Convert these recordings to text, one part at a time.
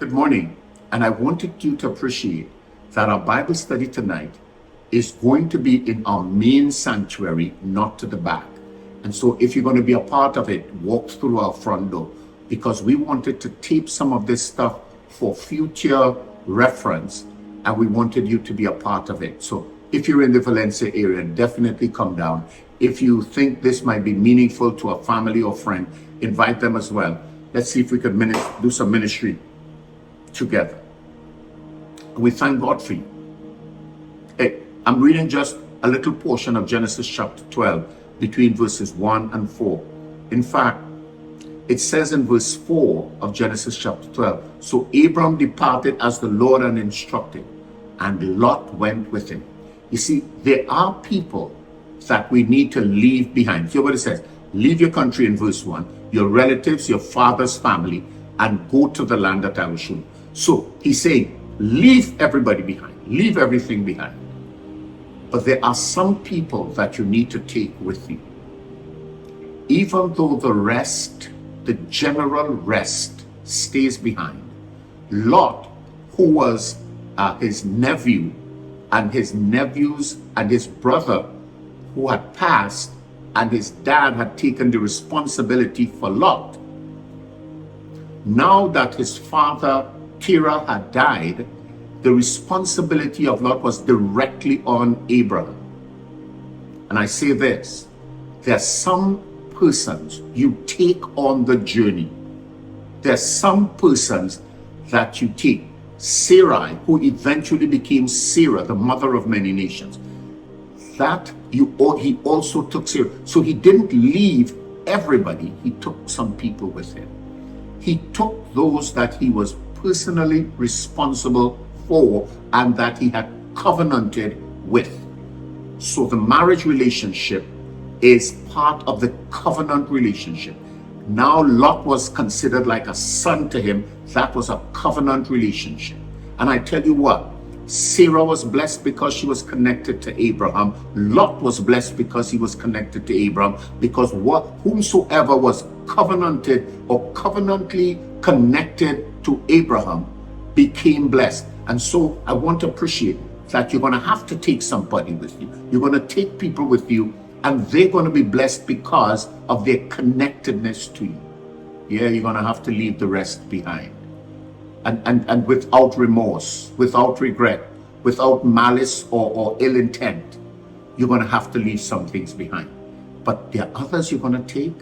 Good morning. And I wanted you to appreciate that our Bible study tonight is going to be in our main sanctuary, not to the back. And so if you're going to be a part of it, walk through our front door, because we wanted to tape some of this stuff for future reference, and we wanted you to be a part of it. So if you're in the Valencia area, definitely come down. If you think this might be meaningful to a family or friend, invite them as well. Let's see if we can do some ministry together. We thank God for you. Hey, I'm reading just a little portion of Genesis chapter 12 between verses 1 and 4. In fact, it says in verse 4 of Genesis chapter 12, so Abram departed as the Lord had instructed, and Lot went with him. You see, there are people that we need to leave behind. Hear what it says. Leave your country in verse 1, your relatives, your father's family, and go to the land that I will show you. So he's saying, leave everybody behind, leave everything behind. But there are some people that you need to take with you. Even though the rest, the general rest, stays behind. Lot, who was his nephew, and his nephews and his brother who had passed, and his dad had taken the responsibility for Lot. Now that his father Terah had died, the responsibility of Lot was directly on Abraham. And I say this, there are some persons you take on the journey. There are some persons that you take. Sarai, who eventually became Sarah, the mother of many nations, he also took Sarah. So he didn't leave everybody, he took some people with him. He took those that he was personally responsible for and that he had covenanted with. So the marriage relationship is part of the covenant relationship. Now Lot was considered like a son to him. That was a covenant relationship. And I tell you what, Sarah was blessed because she was connected to Abraham. Lot was blessed because he was connected to Abraham, because whomsoever was covenanted or covenantly connected to Abraham became blessed. And so I want to appreciate that you're going to have to take somebody with you. You're going to take people with you, and they're going to be blessed because of their connectedness to you. Yeah, you're going to have to leave the rest behind. And without remorse, without regret, without malice or ill intent, you're going to have to leave some things behind. But there are others you're going to take,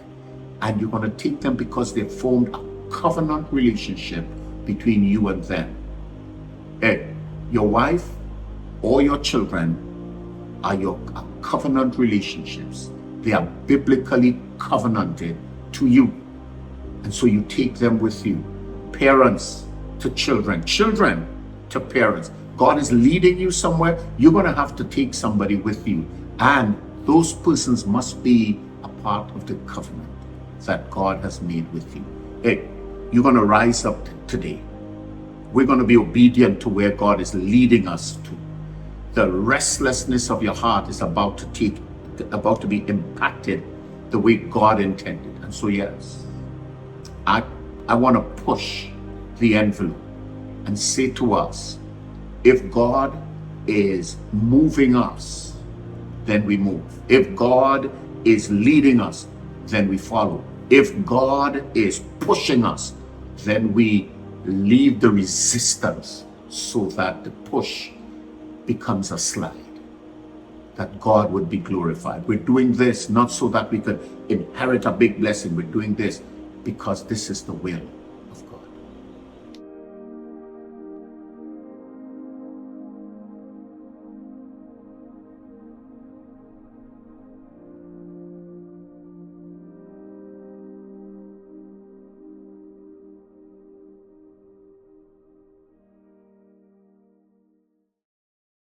and you're going to take them because they formed a covenant relationship between you and them. Hey, your wife or your children are your covenant relationships. They are biblically covenanted to you. And so you take them with you. Parents to children, children to parents. God is leading you somewhere. You're going to have to take somebody with you. And those persons must be a part of the covenant that God has made with you. Hey, you're going to rise up today. We're going to be obedient to where God is leading us to. The restlessness of your heart is about to be impacted the way God intended. And so yes, I want to push the envelope and say to us, if God is moving us, then we move. If God is leading us, then we follow. If God is pushing us, then we leave the resistance so that the push becomes a slide, that God would be glorified. We're doing this not so that we could inherit a big blessing. We're doing this because this is the will